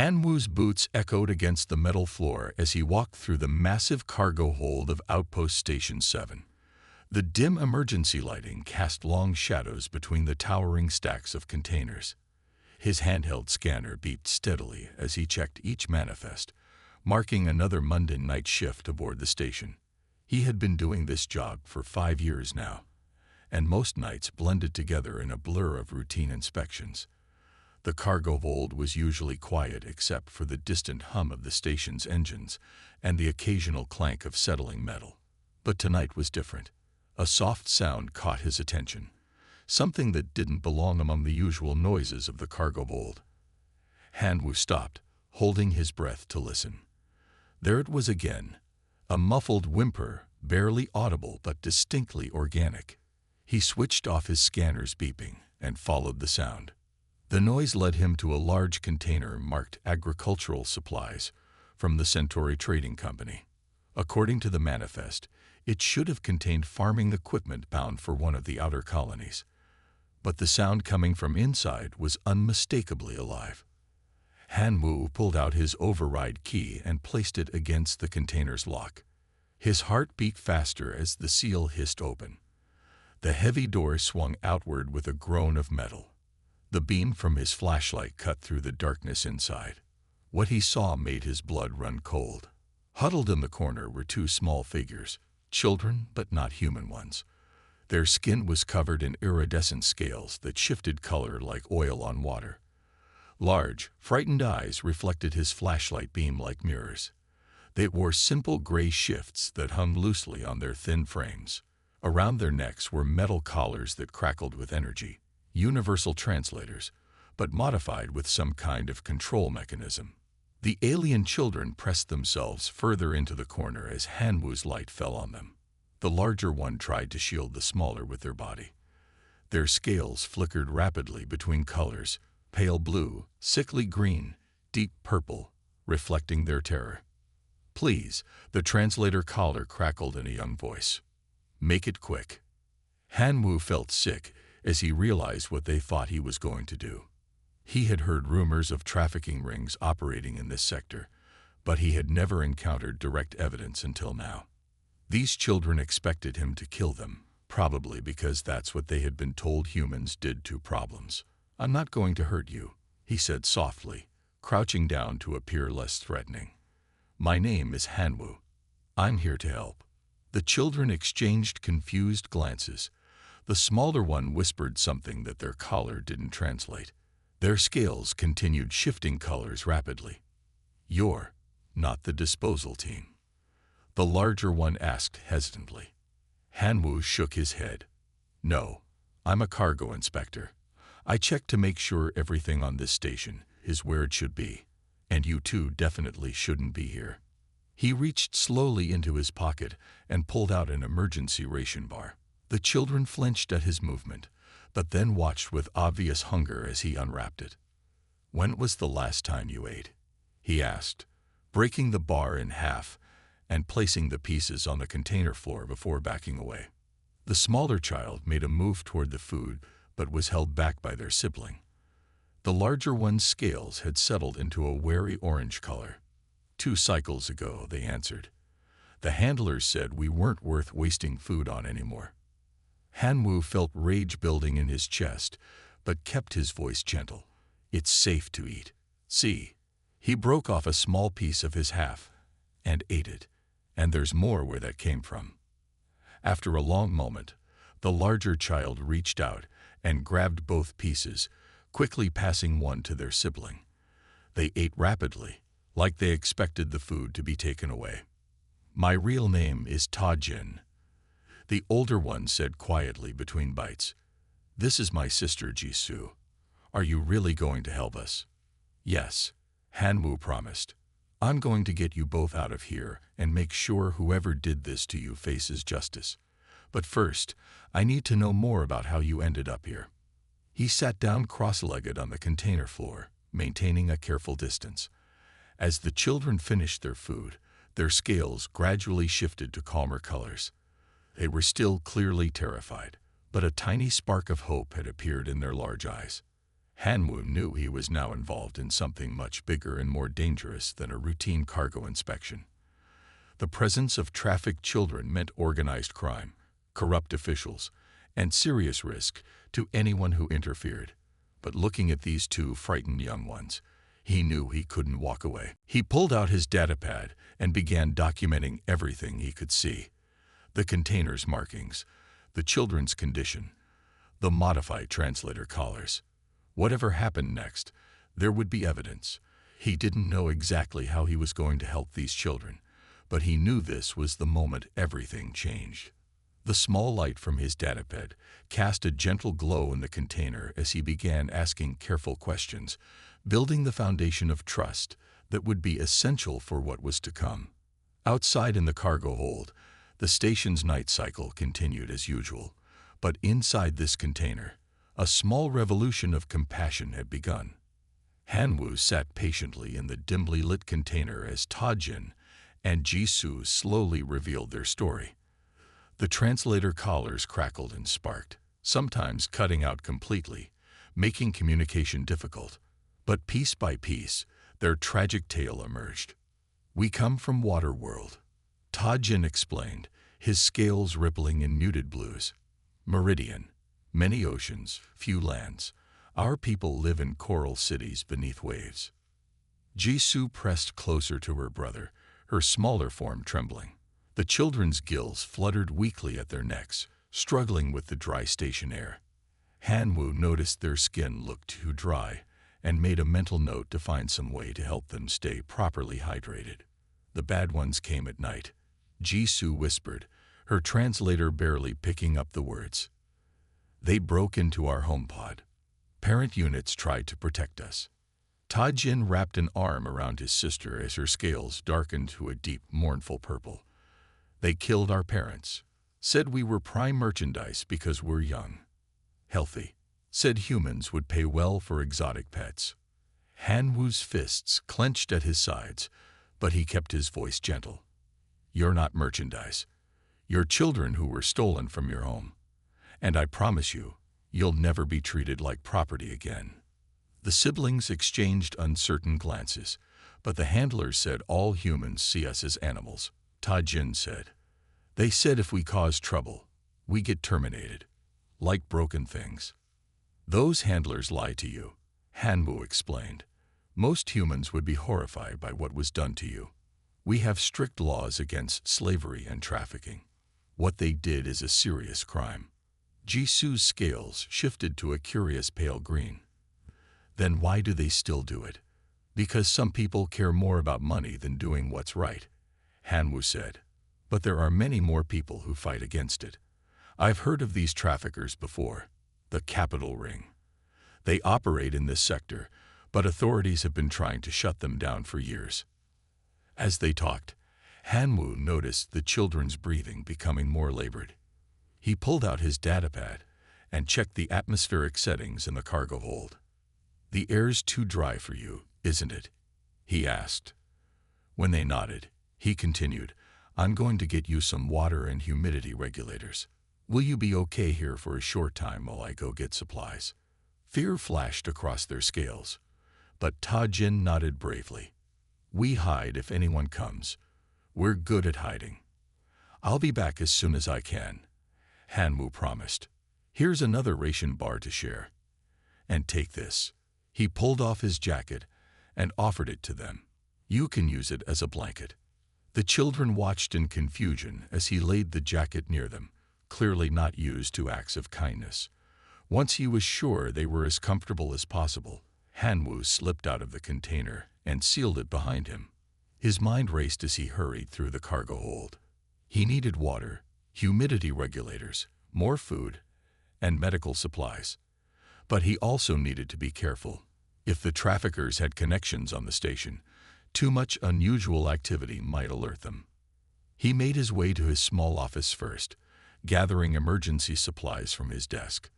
Han Wu's boots echoed against the metal floor as he walked through the massive cargo hold of Outpost Station 7. The dim emergency lighting cast long shadows between the towering stacks of containers. His handheld scanner beeped steadily as he checked each manifest, marking another mundane night shift aboard the station. He had been doing this job for 5 years now, and most nights blended together in a blur of routine inspections. The cargo hold was usually quiet except for the distant hum of the station's engines and the occasional clank of settling metal. But tonight was different. A soft sound caught his attention, something that didn't belong among the usual noises of the cargo hold. Han Wu stopped, holding his breath to listen. There it was again, a muffled whimper, barely audible but distinctly organic. He switched off his scanner's beeping and followed the sound. The noise led him to a large container marked agricultural supplies from the Centauri Trading Company. According to the manifest, it should have contained farming equipment bound for one of the outer colonies. But the sound coming from inside was unmistakably alive. Han Wu pulled out his override key and placed it against the container's lock. His heart beat faster as the seal hissed open. The heavy door swung outward with a groan of metal. The beam from his flashlight cut through the darkness inside. What he saw made his blood run cold. Huddled in the corner were 2 small figures, children but not human ones. Their skin was covered in iridescent scales that shifted color like oil on water. Large, frightened eyes reflected his flashlight beam like mirrors. They wore simple gray shifts that hung loosely on their thin frames. Around their necks were metal collars that crackled with energy. Universal translators, but modified with some kind of control mechanism. The alien children pressed themselves further into the corner as Han Wu's light fell on them. The larger one tried to shield the smaller with their body. Their scales flickered rapidly between colors, pale blue, sickly green, deep purple, reflecting their terror. "Please," the translator caller crackled in a young voice. "Make it quick." Han Wu felt sick as he realized what they thought he was going to do. He had heard rumors of trafficking rings operating in this sector, but he had never encountered direct evidence until now. These children expected him to kill them, probably because that's what they had been told humans did to problems. "I'm not going to hurt you," he said softly, crouching down to appear less threatening. "My name is Han Wu. I'm here to help." The children exchanged confused glances. The smaller one whispered something that their caller didn't translate. Their scales continued shifting colors rapidly. "You're not the disposal team?" the larger one asked hesitantly. Han Wu shook his head. "No, I'm a cargo inspector. I check to make sure everything on this station is where it should be, and you two definitely shouldn't be here." He reached slowly into his pocket and pulled out an emergency ration bar. The children flinched at his movement, but then watched with obvious hunger as he unwrapped it. "When was the last time you ate?" he asked, breaking the bar in half and placing the pieces on the container floor before backing away. The smaller child made a move toward the food, but was held back by their sibling. The larger one's scales had settled into a wary orange color. "2 cycles ago," they answered. "The handlers said we weren't worth wasting food on anymore." Han Wu felt rage building in his chest, but kept his voice gentle. "It's safe to eat. See." He broke off a small piece of his half and ate it, and there's more where that came from. After a long moment, the larger child reached out and grabbed both pieces, quickly passing one to their sibling. They ate rapidly, like they expected the food to be taken away. "My real name is Ta Jin," the older one said quietly between bites. "This is my sister Jisoo. Are you really going to help us?" "Yes," Han Wu promised. "I'm going to get you both out of here and make sure whoever did this to you faces justice. But first, I need to know more about how you ended up here." He sat down cross-legged on the container floor, maintaining a careful distance. As the children finished their food, their scales gradually shifted to calmer colors. They were still clearly terrified, but a tiny spark of hope had appeared in their large eyes. Hanwoo knew he was now involved in something much bigger and more dangerous than a routine cargo inspection. The presence of trafficked children meant organized crime, corrupt officials, and serious risk to anyone who interfered. But looking at these two frightened young ones, he knew he couldn't walk away. He pulled out his datapad and began documenting everything he could see. The container's markings, the children's condition, the modified translator collars. Whatever happened next, there would be evidence. He didn't know exactly how he was going to help these children, but he knew this was the moment everything changed. The small light from his datapad cast a gentle glow in the container as he began asking careful questions, building the foundation of trust that would be essential for what was to come. Outside in the cargo hold, the station's night cycle continued as usual, but inside this container, a small revolution of compassion had begun. Hanwoo sat patiently in the dimly lit container as Ta-Jin and Jisoo slowly revealed their story. The translator collars crackled and sparked, sometimes cutting out completely, making communication difficult. But piece by piece, their tragic tale emerged. "We come from Waterworld," Ta-Jin explained, his scales rippling in muted blues. "Meridian, many oceans, few lands. Our people live in coral cities beneath waves." Jisoo pressed closer to her brother, her smaller form trembling. The children's gills fluttered weakly at their necks, struggling with the dry station air. Hanwoo noticed their skin looked too dry and made a mental note to find some way to help them stay properly hydrated. "The bad ones came at night," Jisoo whispered, her translator barely picking up the words. "They broke into our home pod. Parent units tried to protect us." Ta-Jin wrapped an arm around his sister as her scales darkened to a deep, mournful purple. "They killed our parents. Said we were prime merchandise because we're young. Healthy. Said humans would pay well for exotic pets." Hanwoo's fists clenched at his sides, but he kept his voice gentle. "You're not merchandise. You're children who were stolen from your home. And I promise you, you'll never be treated like property again." The siblings exchanged uncertain glances, but the handlers said all humans see us as animals. Ta-Jin said, "They said if we cause trouble, we get terminated, like broken things." "Those handlers lie to you," Hanwoo explained. "Most humans would be horrified by what was done to you. We have strict laws against slavery and trafficking. What they did is a serious crime." Jisoo's scales shifted to a curious pale green. "Then why do they still do it?" "Because some people care more about money than doing what's right," Hanwoo said. "But there are many more people who fight against it. I've heard of these traffickers before, the Capital Ring. They operate in this sector, but authorities have been trying to shut them down for years." As they talked, Hanwoo noticed the children's breathing becoming more labored. He pulled out his datapad and checked the atmospheric settings in the cargo hold. "The air's too dry for you, isn't it?" he asked. When they nodded, he continued, "I'm going to get you some water and humidity regulators. Will you be okay here for a short time while I go get supplies?" Fear flashed across their scales, but Ta-Jin nodded bravely. "We hide if anyone comes. We're good at hiding." "I'll be back as soon as I can," Hanwoo promised. "Here's another ration bar to share. And take this." He pulled off his jacket and offered it to them. "You can use it as a blanket." The children watched in confusion as he laid the jacket near them, clearly not used to acts of kindness. Once he was sure they were as comfortable as possible, Hanwoo slipped out of the container and sealed it behind him. His mind raced as he hurried through the cargo hold. He needed water, humidity regulators, more food, and medical supplies. But he also needed to be careful. If the traffickers had connections on the station, too much unusual activity might alert them. He made his way to his small office first, gathering emergency supplies from his desk.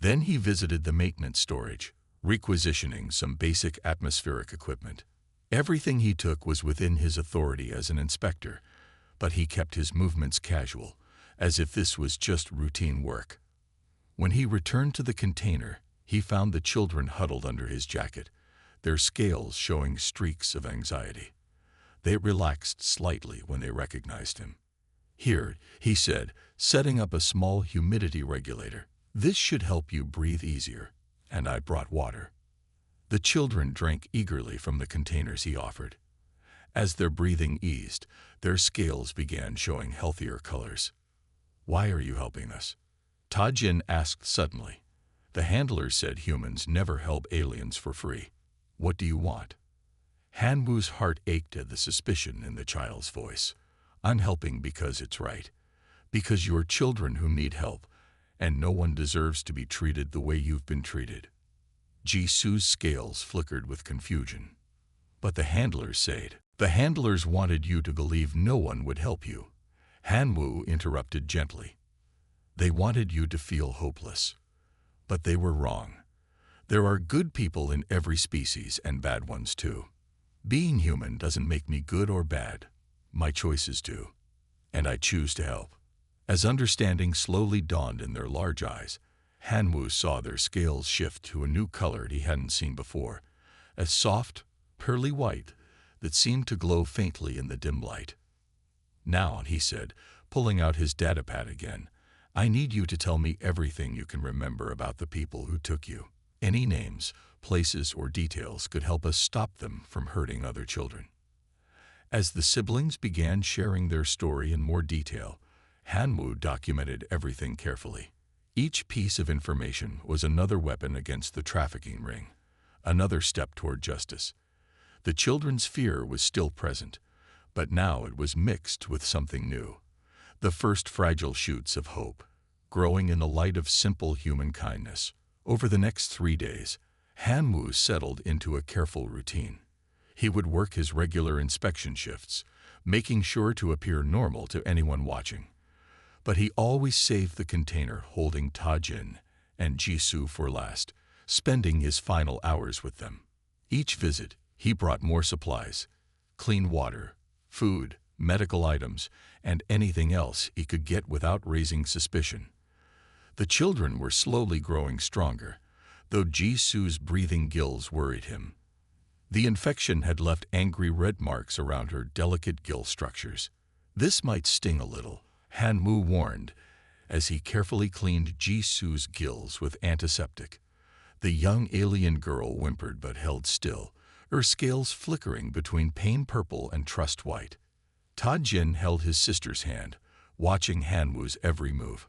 Then he visited the maintenance storage, requisitioning some basic atmospheric equipment. Everything he took was within his authority as an inspector, but he kept his movements casual, as if this was just routine work. When he returned to the container, He found the children huddled under his jacket, their scales showing streaks of anxiety. They relaxed slightly when they recognized him. "Here," he said, setting up a small humidity regulator. "This should help you breathe easier." And I brought water. The children drank eagerly from the containers he offered. As their breathing eased, their scales began showing healthier colors. "Why are you helping us?" Tajin asked suddenly. The handler said humans never help aliens for free. "What do you want?" Hanwoo's heart ached at the suspicion in the child's voice. "I'm helping because it's right. Because you're children who need help, and no one deserves to be treated the way you've been treated." Jisoo's scales flickered with confusion. "But the handlers said." "The handlers wanted you to believe no one would help you," Hanwoo interrupted gently. "They wanted you to feel hopeless. But they were wrong. There are good people in every species and bad ones too. Being human doesn't make me good or bad. My choices do. And I choose to help." As understanding slowly dawned in their large eyes, Hanwoo saw their scales shift to a new color he hadn't seen before, a soft, pearly white that seemed to glow faintly in the dim light. "Now," he said, pulling out his datapad again, "I need you to tell me everything you can remember about the people who took you. Any names, places, or details could help us stop them from hurting other children." As the siblings began sharing their story in more detail, Hanwoo documented everything carefully. Each piece of information was another weapon against the trafficking ring, another step toward justice. The children's fear was still present, but now it was mixed with something new. The first fragile shoots of hope, growing in the light of simple human kindness. Over the next 3 days, Hanwoo settled into a careful routine. He would work his regular inspection shifts, making sure to appear normal to anyone watching. But he always saved the container holding Tajin and Jisoo for last, spending his final hours with them. Each visit, he brought more supplies, clean water, food, medical items, and anything else he could get without raising suspicion. The children were slowly growing stronger, though Jisoo's breathing gills worried him. The infection had left angry red marks around her delicate gill structures. "This might sting a little," Hanwoo warned, as he carefully cleaned Jisoo's gills with antiseptic. The young alien girl whimpered but held still, her scales flickering between pain purple and trust white. Tajin held his sister's hand, watching Hanwoo's every move.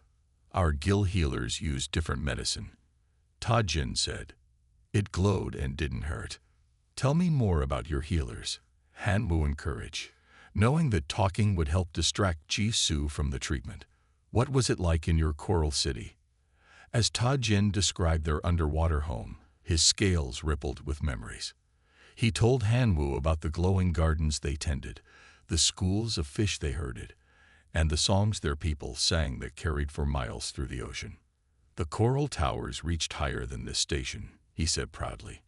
"Our gill healers used different medicine," Tajin said. "It glowed and didn't hurt." "Tell me more about your healers," Hanwoo encouraged, knowing that talking would help distract Jisoo from the treatment. "What was it like in your coral city?" As Tajin described their underwater home, his scales rippled with memories. He told Hanwoo about the glowing gardens they tended, the schools of fish they herded, and the songs their people sang that carried for miles through the ocean. "The coral towers reached higher than this station," he said proudly.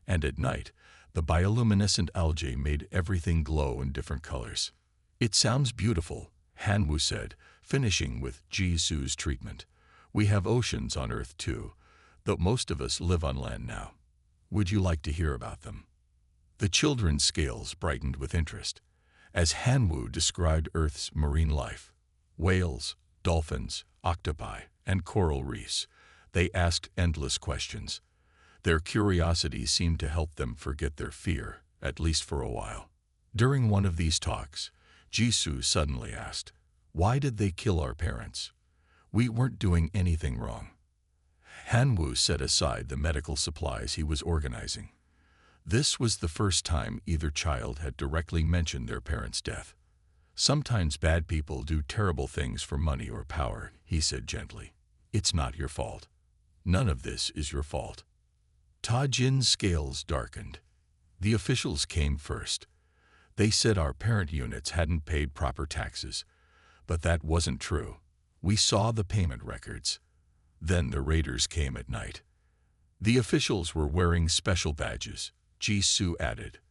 "And at night, the bioluminescent algae made everything glow in different colors." "It sounds beautiful," Hanwoo said, finishing with Jisoo's treatment. "We have oceans on Earth too, though most of us live on land now. Would you like to hear about them?" The children's scales brightened with interest as Hanwoo described Earth's marine life. Whales, dolphins, octopi, and coral reefs. They asked endless questions. Their curiosity seemed to help them forget their fear, at least for a while. During one of these talks, Jisoo suddenly asked, "Why did they kill our parents? We weren't doing anything wrong." Hanwoo set aside the medical supplies he was organizing. This was the first time either child had directly mentioned their parents' death. "Sometimes bad people do terrible things for money or power," he said gently. "It's not your fault. None of this is your fault." Tajin's scales darkened. "The officials came first. They said our parent units hadn't paid proper taxes, but that wasn't true. We saw the payment records. Then the raiders came at night. The officials were wearing special badges," Jisoo added,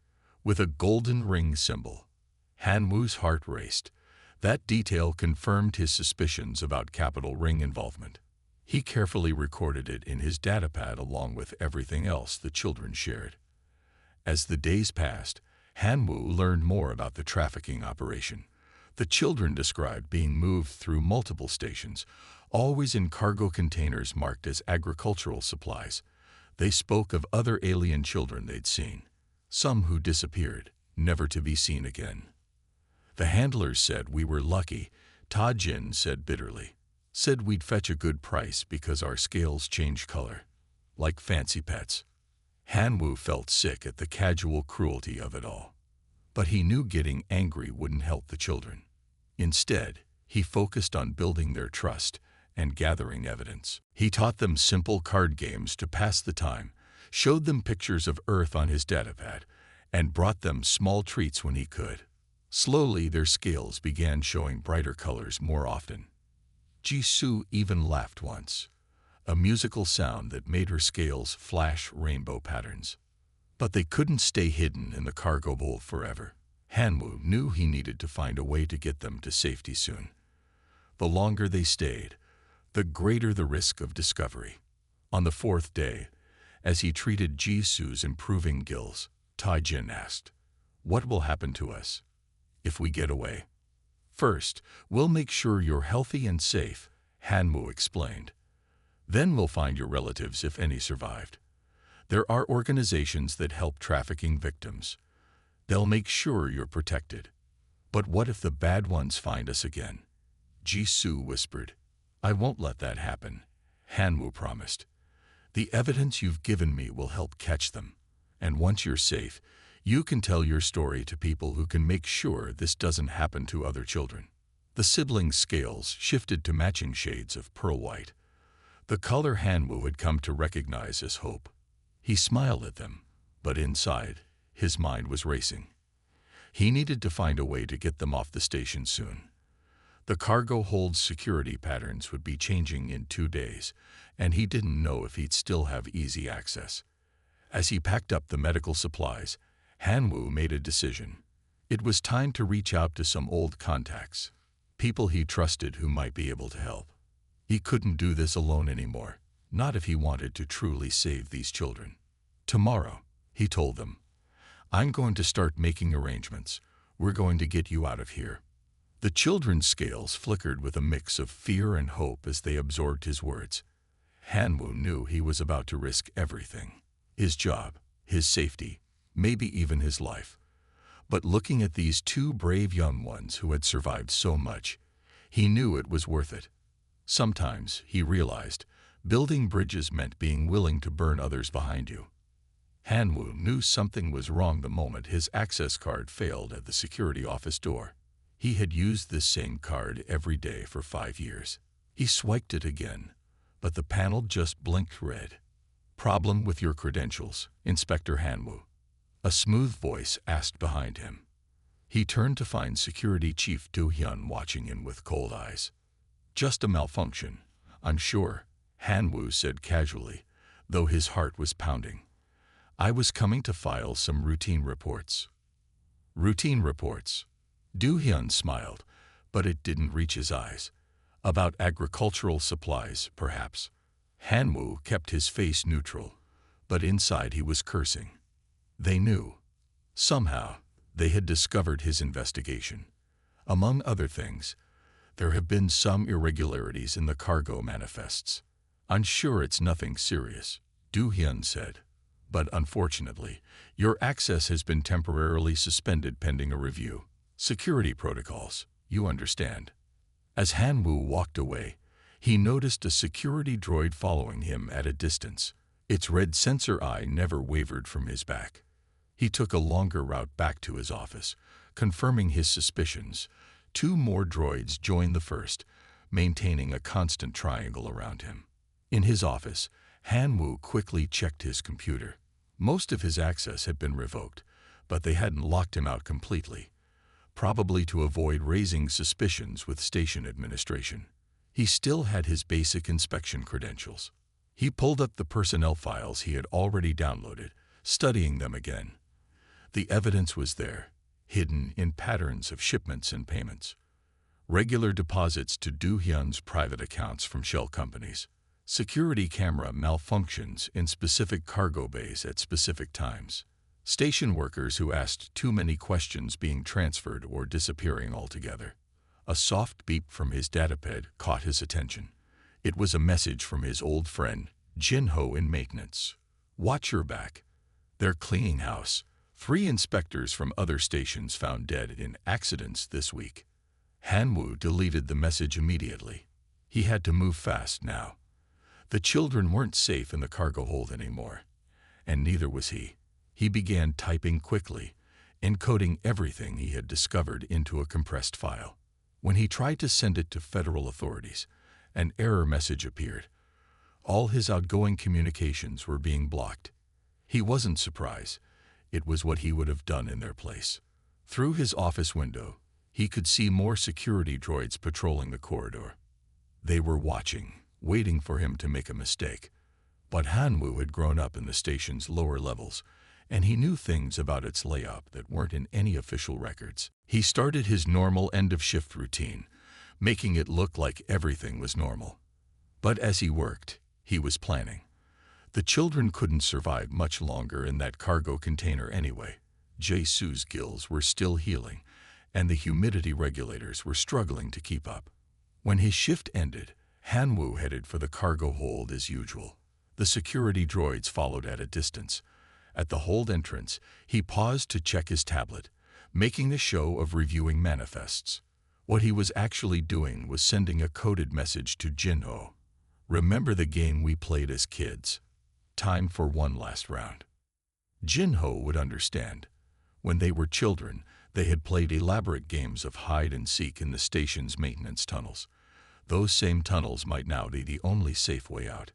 "with a golden ring symbol." Hanwoo's heart raced. That detail confirmed his suspicions about Capital Ring involvement. He carefully recorded it in his datapad along with everything else the children shared. As the days passed, Hanwoo learned more about the trafficking operation. The children described being moved through multiple stations, always in cargo containers marked as agricultural supplies. They spoke of other alien children they'd seen, some who disappeared, never to be seen again. The handlers said we were lucky, Ta Jin said bitterly. Said we'd fetch a good price because our scales change color, like fancy pets. Hanwoo felt sick at the casual cruelty of it all. But he knew getting angry wouldn't help the children. Instead, he focused on building their trust and gathering evidence. He taught them simple card games to pass the time, showed them pictures of Earth on his datapad, and brought them small treats when he could. Slowly, their scales began showing brighter colors more often. Jisoo even laughed once, a musical sound that made her scales flash rainbow patterns. But they couldn't stay hidden in the cargo hold forever. Hanwoo knew he needed to find a way to get them to safety soon. The longer they stayed, the greater the risk of discovery. On the fourth day, as he treated Jisoo's improving gills, Taijin asked, "What will happen to us if we get away?" "First, we'll make sure you're healthy and safe," Hanwoo explained. "Then we'll find your relatives if any survived. There are organizations that help trafficking victims. They'll make sure you're protected. But what if the bad ones find us again?" Jisoo whispered. "I won't let that happen," Hanwoo promised. "The evidence you've given me will help catch them. And once you're safe, you can tell your story to people who can make sure this doesn't happen to other children." The siblings' scales shifted to matching shades of pearl white, the color Hanwoo had come to recognize as hope. He smiled at them, but inside, his mind was racing. He needed to find a way to get them off the station soon. The cargo hold's security patterns would be changing in 2 days, and he didn't know if he'd still have easy access. As he packed up the medical supplies, Hanwoo made a decision. It was time to reach out to some old contacts, people he trusted who might be able to help. He couldn't do this alone anymore, not if he wanted to truly save these children. "Tomorrow," he told them, "I'm going to start making arrangements. We're going to get you out of here." The children's scales flickered with a mix of fear and hope as they absorbed his words. Hanwoo knew he was about to risk everything. His job, his safety, maybe even his life. But looking at these 2 brave young ones who had survived so much, he knew it was worth it. Sometimes, he realized, building bridges meant being willing to burn others behind you. Hanwoo knew something was wrong the moment his access card failed at the security office door. He had used this same card every day for 5 years. He swiped it again, but the panel just blinked red. "Problem with your credentials, Inspector Hanwoo?" a smooth voice asked behind him. He turned to find Security Chief Do-hyun watching him with cold eyes. "Just a malfunction, I'm sure," Hanwoo said casually, though his heart was pounding. "I was coming to file some routine reports." "Routine reports?" Do-hyun smiled, but it didn't reach his eyes. "About agricultural supplies, perhaps." Hanwoo kept his face neutral, but inside he was cursing. They knew. Somehow, they had discovered his investigation. Among other things, there have been some irregularities in the cargo manifests. "I'm sure it's nothing serious," Do-hyun said. "But unfortunately, your access has been temporarily suspended pending a review. Security protocols, you understand." As Hanwoo walked away, he noticed a security droid following him at a distance. Its red sensor eye never wavered from his back. He took a longer route back to his office, confirming his suspicions. 2 more droids joined the first, maintaining a constant triangle around him. In his office, Hanwoo quickly checked his computer. Most of his access had been revoked, but they hadn't locked him out completely, probably to avoid raising suspicions with station administration. He still had his basic inspection credentials. He pulled up the personnel files he had already downloaded, studying them again. The evidence was there, hidden in patterns of shipments and payments. Regular deposits to Do-hyun's private accounts from shell companies. Security camera malfunctions in specific cargo bays at specific times. Station workers who asked too many questions being transferred or disappearing altogether. A soft beep from his datapad caught his attention. It was a message from his old friend, Jin-Ho in maintenance. "Watch your back. They're cleaning house. 3 inspectors from other stations found dead in accidents this week." Han-Woo deleted the message immediately. He had to move fast now. The children weren't safe in the cargo hold anymore, and neither was he. He began typing quickly, encoding everything he had discovered into a compressed file. When he tried to send it to federal authorities, an error message appeared. All his outgoing communications were being blocked. He wasn't surprised. It was what he would have done in their place. Through his office window, he could see more security droids patrolling the corridor. They were watching, waiting for him to make a mistake. But Han-Woo had grown up in the station's lower levels, and he knew things about its layout that weren't in any official records. He started his normal end-of-shift routine, making it look like everything was normal. But as he worked, he was planning. The children couldn't survive much longer in that cargo container anyway. Jae-Soo's gills were still healing, and the humidity regulators were struggling to keep up. When his shift ended, Han-Woo headed for the cargo hold as usual. The security droids followed at a distance. At the hold entrance, he paused to check his tablet, making the show of reviewing manifests. What he was actually doing was sending a coded message to Jin-Ho. "Remember the game we played as kids? Time for one last round." Jin-Ho would understand. When they were children, they had played elaborate games of hide-and-seek in the station's maintenance tunnels. Those same tunnels might now be the only safe way out.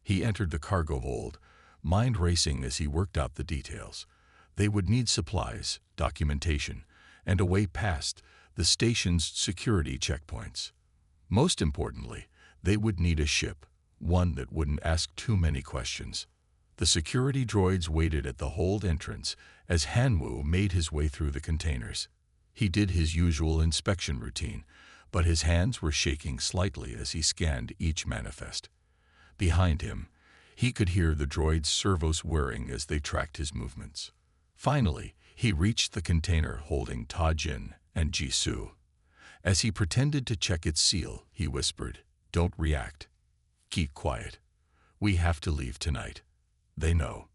He entered the cargo hold, mind racing as he worked out the details. They would need supplies, documentation, and a way past the station's security checkpoints. Most importantly, they would need a ship, one that wouldn't ask too many questions. The security droids waited at the hold entrance as Han-Woo made his way through the containers. He did his usual inspection routine, but his hands were shaking slightly as he scanned each manifest. Behind him, he could hear the droids' servos whirring as they tracked his movements. Finally, he reached the container holding Ta-Jin and Ji-Soo. As he pretended to check its seal, he whispered, "Don't react. Keep quiet. We have to leave tonight. They know."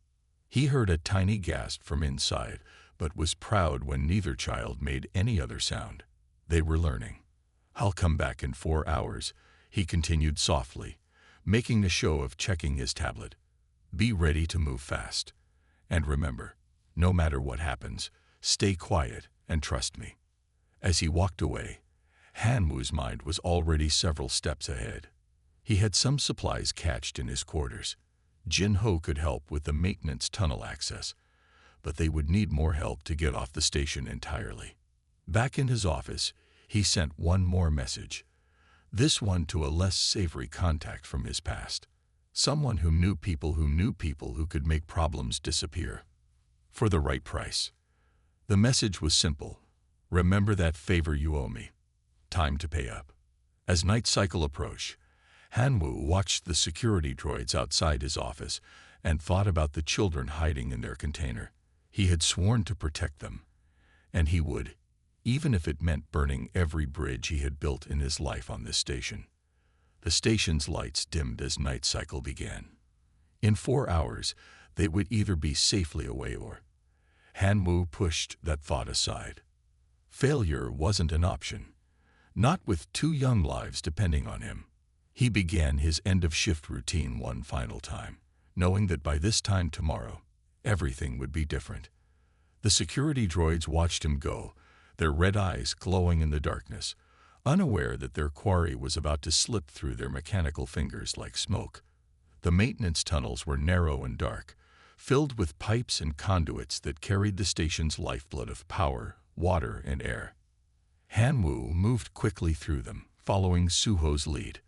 He heard a tiny gasp from inside, but was proud when neither child made any other sound. They were learning. "I'll come back in 4 hours," he continued softly, making a show of checking his tablet. "Be ready to move fast. And remember, no matter what happens, stay quiet and trust me." As he walked away, Han-Woo's mind was already several steps ahead. He had some supplies cached in his quarters. Jin-Ho could help with the maintenance tunnel access, but they would need more help to get off the station entirely. Back in his office, he sent one more message, this one to a less savory contact from his past, someone who knew people who could make problems disappear for the right price. The message was simple: "Remember that favor you owe me. Time to pay up." As night cycle approached, Han-Woo watched the security droids outside his office and thought about the children hiding in their container. He had sworn to protect them, and he would, even if it meant burning every bridge he had built in his life on this station. The station's lights dimmed as night cycle began. In 4 hours, they would either be safely away or... Han-Woo pushed that thought aside. Failure wasn't an option, not with 2 young lives depending on him. He began his end-of-shift routine one final time, knowing that by this time tomorrow, everything would be different. The security droids watched him go, their red eyes glowing in the darkness, unaware that their quarry was about to slip through their mechanical fingers like smoke. The maintenance tunnels were narrow and dark, filled with pipes and conduits that carried the station's lifeblood of power, water, and air. Han-Woo moved quickly through them, following Suho's lead.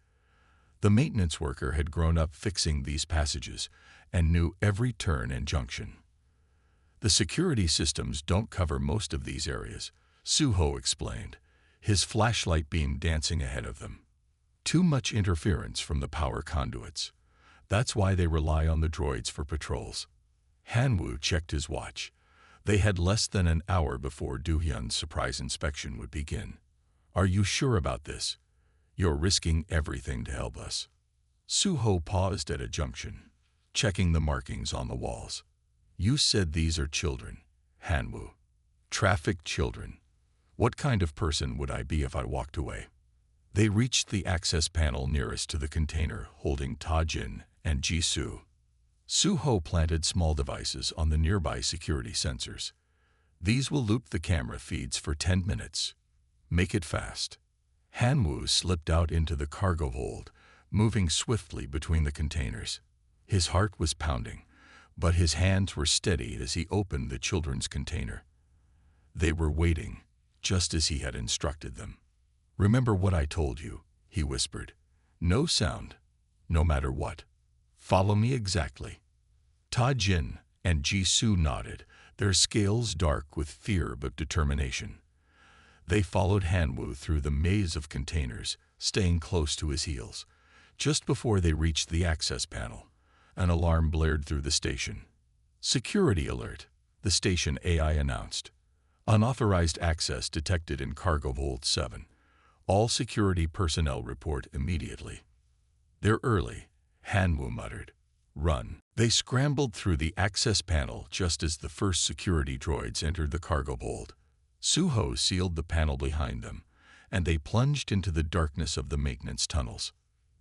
The maintenance worker had grown up fixing these passages and knew every turn and junction. "The security systems don't cover most of these areas," Suho explained, his flashlight beam dancing ahead of them. "Too much interference from the power conduits. That's why they rely on the droids for patrols. Hanwoo checked his watch. They had less than an hour before Doohyun's surprise inspection would begin. Are you sure about this? You're risking everything to help us. Suho paused at a junction, checking the markings on the walls. You said these are children, Hanwoo. Trafficked children. What kind of person would I be if I walked away? They reached the access panel nearest to the container, holding Ta-Jin and Jisoo. Suho planted small devices on the nearby security sensors. These will loop the camera feeds for 10 minutes. Make it fast. Hanwoo slipped out into the cargo hold, moving swiftly between the containers. His heart was pounding, but his hands were steady as he opened the children's container. They were waiting, just as he had instructed them. Remember what I told you, he whispered. No sound, no matter what. Follow me exactly. Ta-Jin and Jisoo nodded, their scales dark with fear but determination. They followed Hanwoo through the maze of containers, staying close to his heels. Just before they reached the access panel, an alarm blared through the station. Security alert, the station AI announced. Unauthorized access detected in Cargo Hold 7. All security personnel report immediately. They're early, Hanwoo muttered. Run. They scrambled through the access panel just as the first security droids entered the cargo hold. Suho sealed the panel behind them, and they plunged into the darkness of the maintenance tunnels.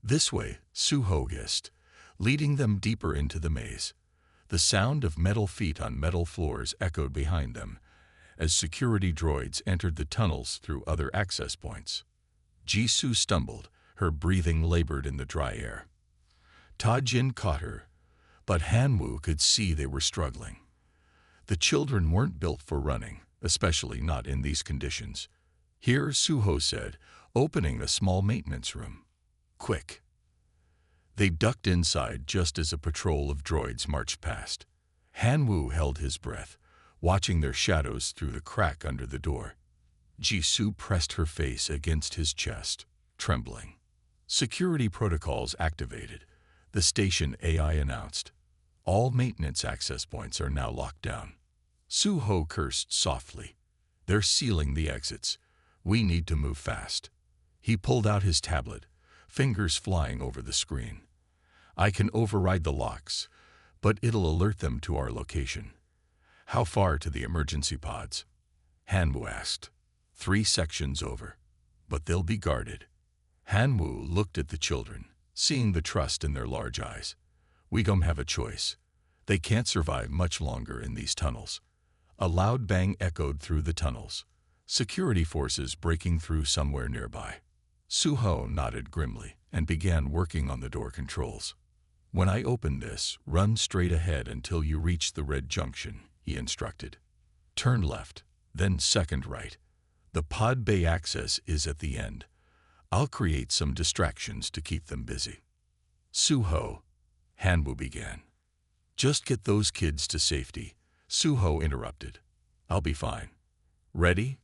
This way, Suho hissed, leading them deeper into the maze. The sound of metal feet on metal floors echoed behind them as security droids entered the tunnels through other access points. Jisoo stumbled, her breathing labored in the dry air. Ta-Jin caught her, but Hanwoo could see they were struggling. The children weren't built for running, especially not in these conditions. Here, Suho said, opening a small maintenance room. Quick. They ducked inside just as a patrol of droids marched past. Hanwoo held his breath, watching their shadows through the crack under the door. Jisoo pressed her face against his chest, trembling. Security protocols activated, the station AI announced. All maintenance access points are now locked down. Suho cursed softly. They're sealing the exits. We need to move fast. He pulled out his tablet, fingers flying over the screen. I can override the locks, but it'll alert them to our location. How far to the emergency pods? Hanwoo asked. 3 sections over, but they'll be guarded. Hanwoo looked at the children, seeing the trust in their large eyes. We don't have a choice. They can't survive much longer in these tunnels. A loud bang echoed through the tunnels, security forces breaking through somewhere nearby. Suho nodded grimly and began working on the door controls. When I open this, run straight ahead until you reach the red junction, he instructed. Turn left, then second right. The pod bay access is at the end. I'll create some distractions to keep them busy. Suho, Hanwoo began. Just get those kids to safety, Suho interrupted. I'll be fine. Ready?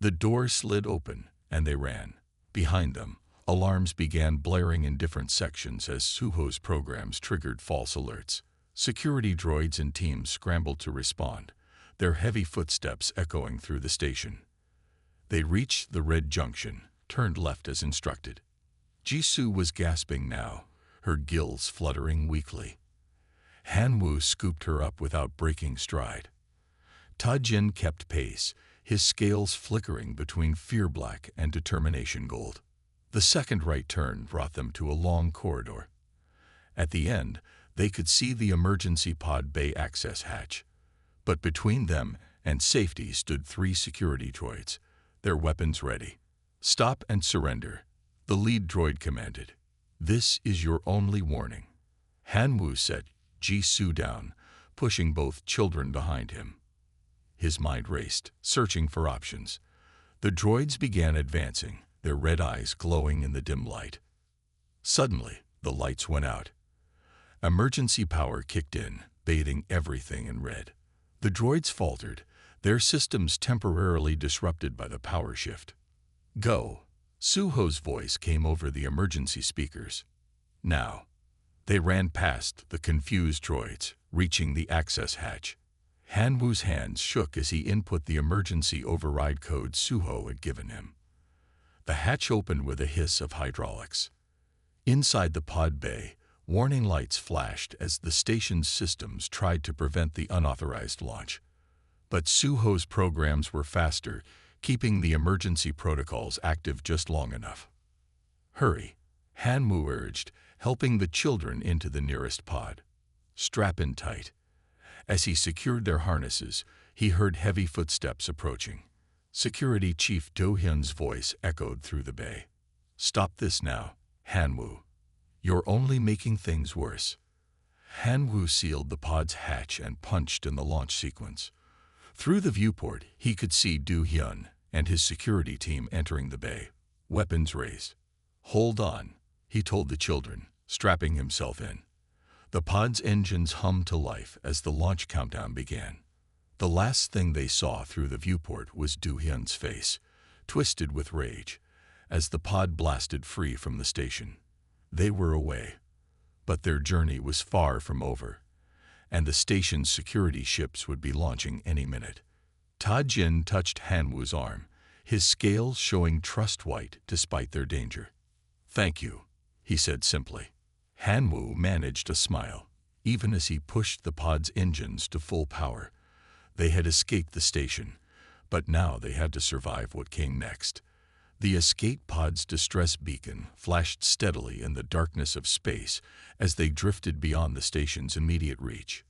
The door slid open, and they ran. Behind them, alarms began blaring in different sections as Suho's programs triggered false alerts. Security droids and teams scrambled to respond, their heavy footsteps echoing through the station. They reached the red junction, turned left as instructed. Jisoo was gasping now, her gills fluttering weakly. Hanwoo scooped her up without breaking stride. Ta-Jin kept pace, his scales flickering between fear black and determination gold. The second right turn brought them to a long corridor. At the end, they could see the emergency pod bay access hatch. But between them and safety stood 3 security droids, their weapons ready. Stop and surrender, the lead droid commanded. This is your only warning. Hanwoo set Jisoo down, pushing both children behind him. His mind raced, searching for options. The droids began advancing, their red eyes glowing in the dim light. Suddenly, the lights went out. Emergency power kicked in, bathing everything in red. The droids faltered, their systems temporarily disrupted by the power shift. Go! Suho's voice came over the emergency speakers. Now. They ran past the confused droids, reaching the access hatch. Hanwoo's hands shook as he input the emergency override code Suho had given him. The hatch opened with a hiss of hydraulics. Inside the pod bay, warning lights flashed as the station's systems tried to prevent the unauthorized launch. But Suho's programs were faster, keeping the emergency protocols active just long enough. "Hurry," Hanwoo urged, helping the children into the nearest pod. "Strap in tight." As he secured their harnesses, he heard heavy footsteps approaching. Security Chief Do-hyun's voice echoed through the bay. "Stop this now, Hanwoo. You're only making things worse." Hanwoo sealed the pod's hatch and punched in the launch sequence. Through the viewport, he could see Do-hyun and his security team entering the bay, weapons raised. "Hold on," he told the children, strapping himself in. The pod's engines hummed to life as the launch countdown began. The last thing they saw through the viewport was Do-hyun's face, twisted with rage, as the pod blasted free from the station. They were away, but their journey was far from over, and the station's security ships would be launching any minute. Ta-Jin touched Hanwoo's arm, his scales showing trust white despite their danger. "Thank you," he said simply. Hanwoo managed a smile, even as he pushed the pod's engines to full power. They had escaped the station, but now they had to survive what came next. The escape pod's distress beacon flashed steadily in the darkness of space as they drifted beyond the station's immediate reach.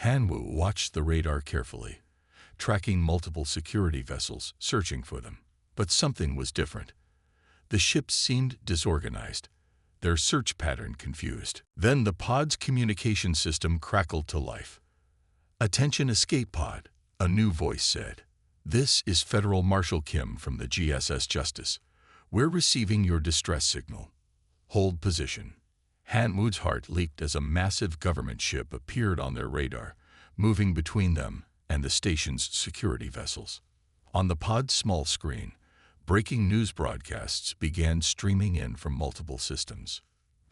Hanwoo watched the radar carefully, tracking multiple security vessels searching for them. But something was different. The ships seemed disorganized, their search pattern confused. Then the pod's communication system crackled to life. "Attention escape pod," a new voice said. "This is Federal Marshal Kim from the GSS Justice. We're receiving your distress signal. Hold position." Hanwoo's heart leaped as a massive government ship appeared on their radar, moving between them and the station's security vessels. On the pod's small screen, breaking news broadcasts began streaming in from multiple systems.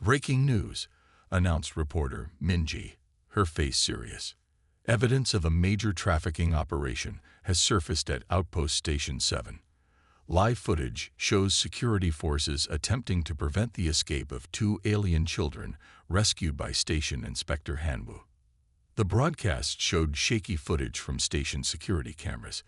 "Breaking news," announced reporter Minji, her face serious. "Evidence of a major trafficking operation has surfaced at Outpost Station 7. Live footage shows security forces attempting to prevent the escape of 2 alien children rescued by Station Inspector Hanwoo." The broadcast showed shaky footage from station security cameras,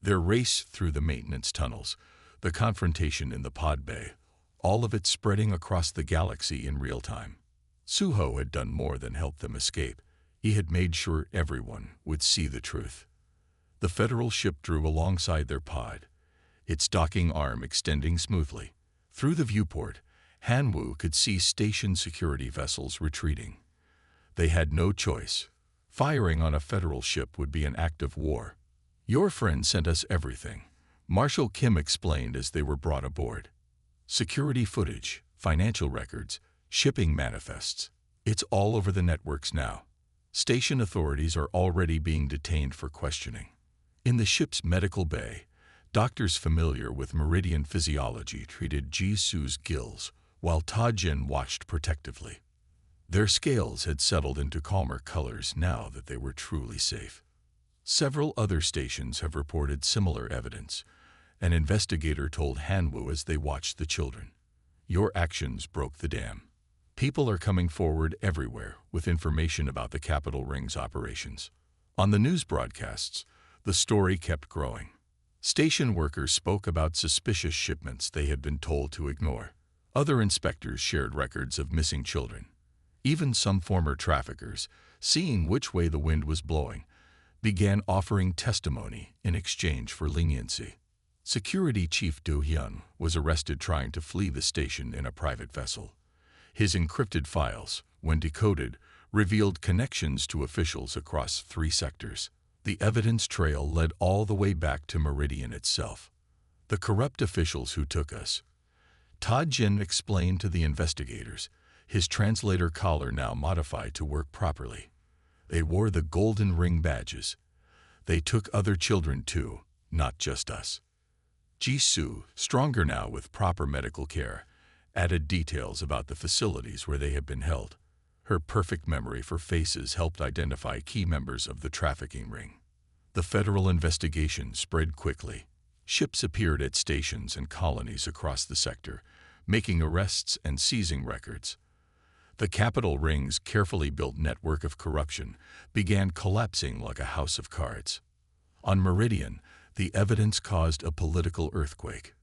their race through the maintenance tunnels, the confrontation in the pod bay, all of it spreading across the galaxy in real time. Suho had done more than help them escape. He had made sure everyone would see the truth. The Federal ship drew alongside their pod, its docking arm extending smoothly. Through the viewport, Hanwoo could see station security vessels retreating. They had no choice. Firing on a Federal ship would be an act of war. "Your friend sent us everything," Marshal Kim explained as they were brought aboard. "Security footage, financial records, shipping manifests. It's all over the networks now. Station authorities are already being detained for questioning." In the ship's medical bay, doctors familiar with meridian physiology treated Jisoo's gills, while Ta-Jin watched protectively. Their scales had settled into calmer colors now that they were truly safe. Several other stations have reported similar evidence, an investigator told Hanwoo as they watched the children. "Your actions broke the dam. People are coming forward everywhere with information about the Capital Ring's operations." On the news broadcasts, the story kept growing. Station workers spoke about suspicious shipments they had been told to ignore. Other inspectors shared records of missing children. Even some former traffickers, seeing which way the wind was blowing, began offering testimony in exchange for leniency. Security Chief Do-hyun was arrested trying to flee the station in a private vessel. His encrypted files, when decoded, revealed connections to officials across 3 sectors. The evidence trail led all the way back to Meridian itself. "The corrupt officials who took us," Ta-Jin explained to the investigators, his translator collar now modified to work properly. "They wore the golden ring badges. They took other children too, not just us." Jisoo, stronger now with proper medical care, added details about the facilities where they had been held. Her perfect memory for faces helped identify key members of the trafficking ring. The federal investigation spread quickly. Ships appeared at stations and colonies across the sector, making arrests and seizing records. The capital ring's carefully built network of corruption began collapsing like a house of cards. On Meridian, the evidence caused a political earthquake.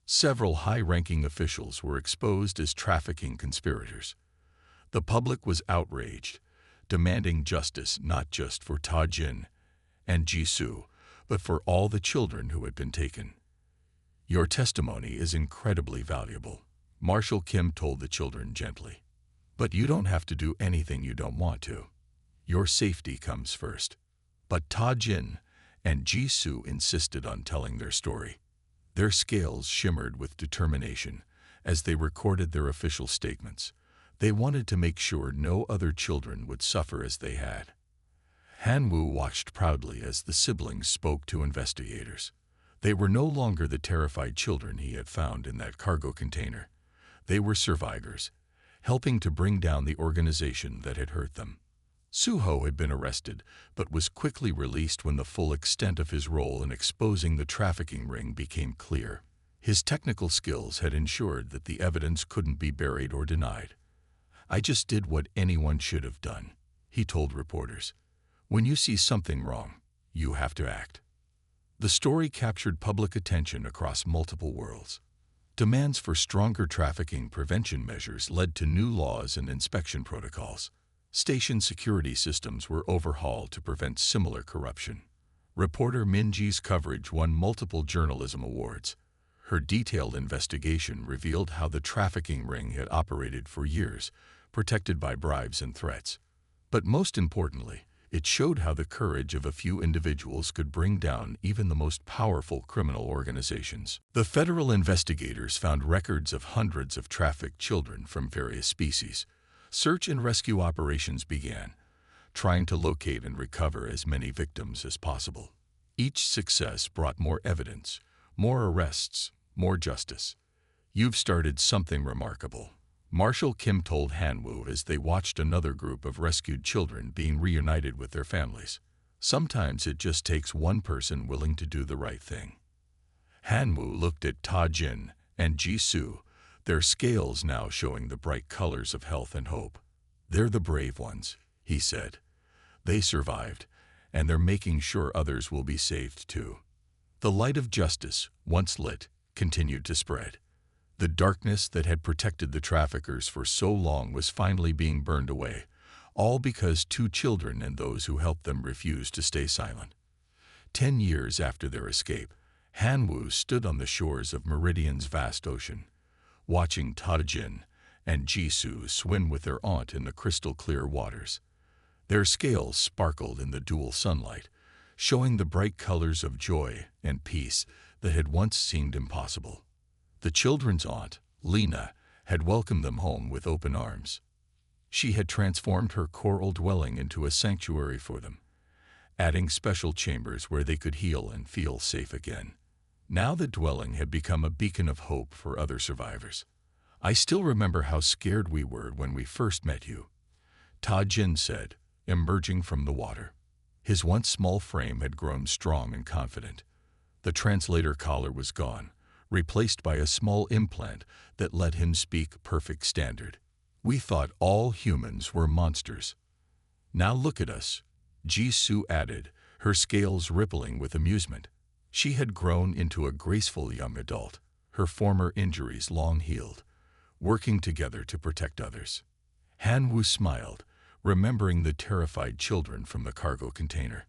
Several high-ranking officials were exposed as trafficking conspirators. The public was outraged, demanding justice not just for Ta Jin and Jisoo, but for all the children who had been taken. "Your testimony is incredibly valuable," Marshal Kim told the children gently. "But you don't have to do anything you don't want to. Your safety comes first." But Ta Jin and Jisoo insisted on telling their story. Their scales shimmered with determination as they recorded their official statements. They wanted to make sure no other children would suffer as they had. Hanwoo watched proudly as the siblings spoke to investigators. They were no longer the terrified children he had found in that cargo container. They were survivors, helping to bring down the organization that had hurt them. Suho had been arrested, but was quickly released when the full extent of his role in exposing the trafficking ring became clear. His technical skills had ensured that the evidence couldn't be buried or denied. "I just did what anyone should have done," he told reporters. "When you see something wrong, you have to act." The story captured public attention across multiple worlds. Demands for stronger trafficking prevention measures led to new laws and inspection protocols. Station security systems were overhauled to prevent similar corruption. Reporter Minji's coverage won multiple journalism awards. Her detailed investigation revealed how the trafficking ring had operated for years, protected by bribes and threats. But most importantly, it showed how the courage of a few individuals could bring down even the most powerful criminal organizations. The federal investigators found records of hundreds of trafficked children from various species. Search and rescue operations began, trying to locate and recover as many victims as possible. Each success brought more evidence, more arrests, more justice. "You've started something remarkable," Marshal Kim told Hanwoo as they watched another group of rescued children being reunited with their families. "Sometimes it just takes one person willing to do the right thing." Hanwoo looked at Ta Jin and Jisoo, their scales now showing the bright colors of health and hope. "They're the brave ones," he said. "They survived, and they're making sure others will be saved too." The light of justice, once lit, continued to spread. The darkness that had protected the traffickers for so long was finally being burned away, all because 2 children and those who helped them refused to stay silent. 10 years after their escape, Hanwoo stood on the shores of Meridian's vast ocean, watching Ta Jin and Jisoo swim with their aunt in the crystal-clear waters. Their scales sparkled in the dual sunlight, showing the bright colors of joy and peace that had once seemed impossible. The children's aunt, Lena, had welcomed them home with open arms. She had transformed her coral dwelling into a sanctuary for them, adding special chambers where they could heal and feel safe again. Now the dwelling had become a beacon of hope for other survivors. "I still remember how scared we were when we first met you," Ta Jin said, emerging from the water. His once small frame had grown strong and confident. The translator collar was gone, replaced by a small implant that let him speak perfect standard. "We thought all humans were monsters. Now look at us," Jisoo added, her scales rippling with amusement. She had grown into a graceful young adult, her former injuries long healed, working together to protect others. Hanwoo smiled, remembering the terrified children from the cargo container.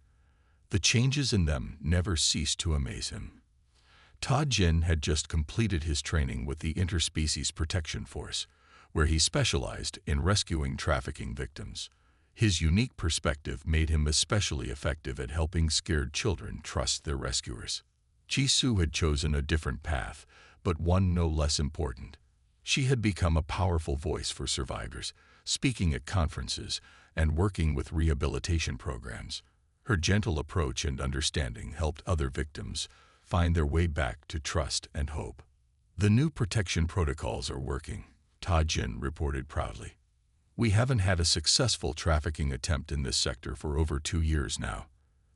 The changes in them never ceased to amaze him. Ta Jin had just completed his training with the Interspecies Protection Force, where he specialized in rescuing trafficking victims. His unique perspective made him especially effective at helping scared children trust their rescuers. Jisoo had chosen a different path, but one no less important. She had become a powerful voice for survivors, speaking at conferences and working with rehabilitation programs. Her gentle approach and understanding helped other victims find their way back to trust and hope. "The new protection protocols are working," Ta Jin reported proudly. We haven't had a successful trafficking attempt in this sector for over 2 years now.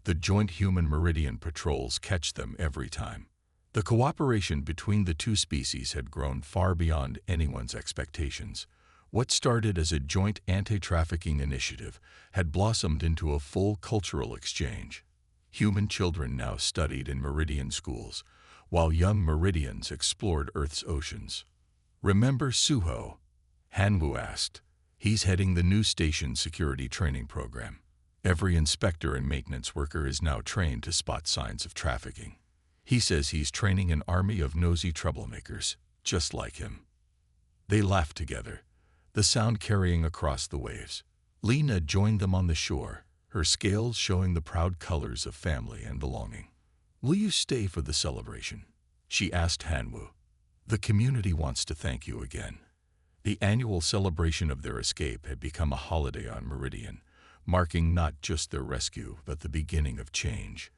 The joint human-Meridian patrols catch them every time. The cooperation between the two species had grown far beyond anyone's expectations. What started as a joint anti-trafficking initiative had blossomed into a full cultural exchange. Human children now studied in Meridian schools, while young Meridians explored Earth's oceans. "Remember Suho?" Hanwoo asked. "He's heading the new station security training program. Every inspector and maintenance worker is now trained to spot signs of trafficking. He says he's training an army of nosy troublemakers, just like him." They laughed together, the sound carrying across the waves. Lena joined them on the shore, her scales showing the proud colors of family and belonging. "Will you stay for the celebration?" she asked Hanwoo. "The community wants to thank you again." The annual celebration of their escape had become a holiday on Meridian, marking not just their rescue but the beginning of change.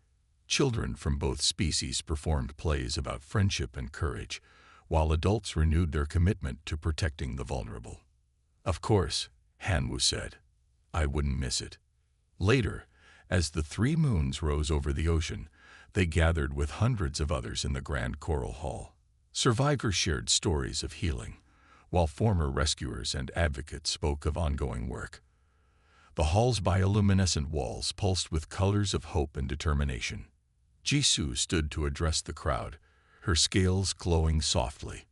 Children from both species performed plays about friendship and courage, while adults renewed their commitment to protecting the vulnerable. "Of course," Hanwoo said. "I wouldn't miss it." Later, as the 3 moons rose over the ocean, they gathered with hundreds of others in the Grand Coral Hall. Survivors shared stories of healing, while former rescuers and advocates spoke of ongoing work. The hall's bioluminescent walls pulsed with colors of hope and determination. Jisoo stood to address the crowd, her scales glowing softly.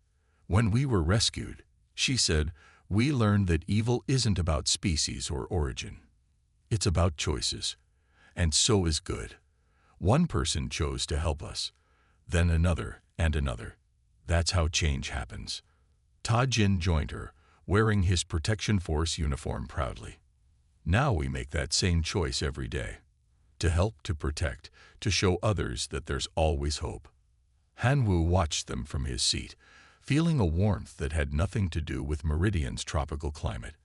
"When we were rescued," she said, "we learned that evil isn't about species or origin. It's about choices. And so is good. One person chose to help us, then another and another. That's how change happens." Ta-Jin joined her, wearing his Protection Force uniform proudly. "Now we make that same choice every day. To help, to protect, to show others that there's always hope." Hanwoo watched them from his seat, feeling a warmth that had nothing to do with Meridian's tropical climate.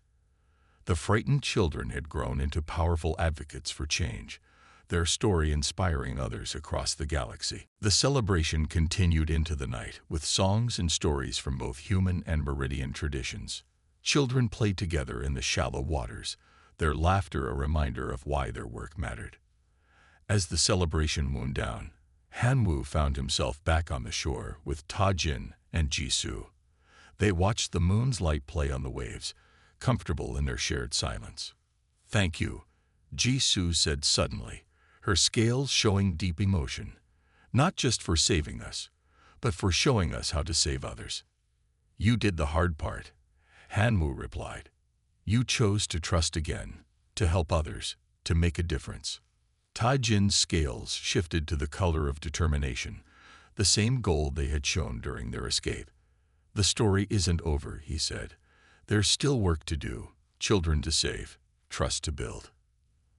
The frightened children had grown into powerful advocates for change, their story inspiring others across the galaxy. The celebration continued into the night, with songs and stories from both human and Meridian traditions. Children played together in the shallow waters, their laughter a reminder of why their work mattered. As the celebration wound down, Hanwoo found himself back on the shore with Ta-Jin and Jisoo. They watched the moon's light play on the waves, comfortable in their shared silence. "Thank you," Jisoo said suddenly, her scales showing deep emotion. "Not just for saving us, but for showing us how to save others." "You did the hard part," Hanwoo replied. "You chose to trust again, to help others, to make a difference." Ta-Jin's scales shifted to the color of determination, the same goal they had shown during their escape. "The story isn't over," he said. "There's still work to do, children to save, trust to build."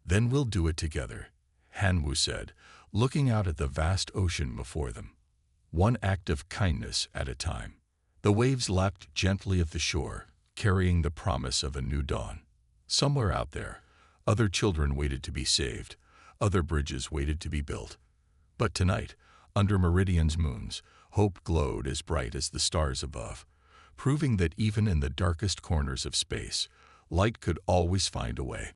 "Then we'll do it together," Hanwoo said, looking out at the vast ocean before them. "One act of kindness at a time." The waves lapped gently at the shore, carrying the promise of a new dawn. Somewhere out there, other children waited to be saved, other bridges waited to be built. But tonight, under Meridian's moons, hope glowed as bright as the stars above, proving that even in the darkest corners of space, light could always find a way.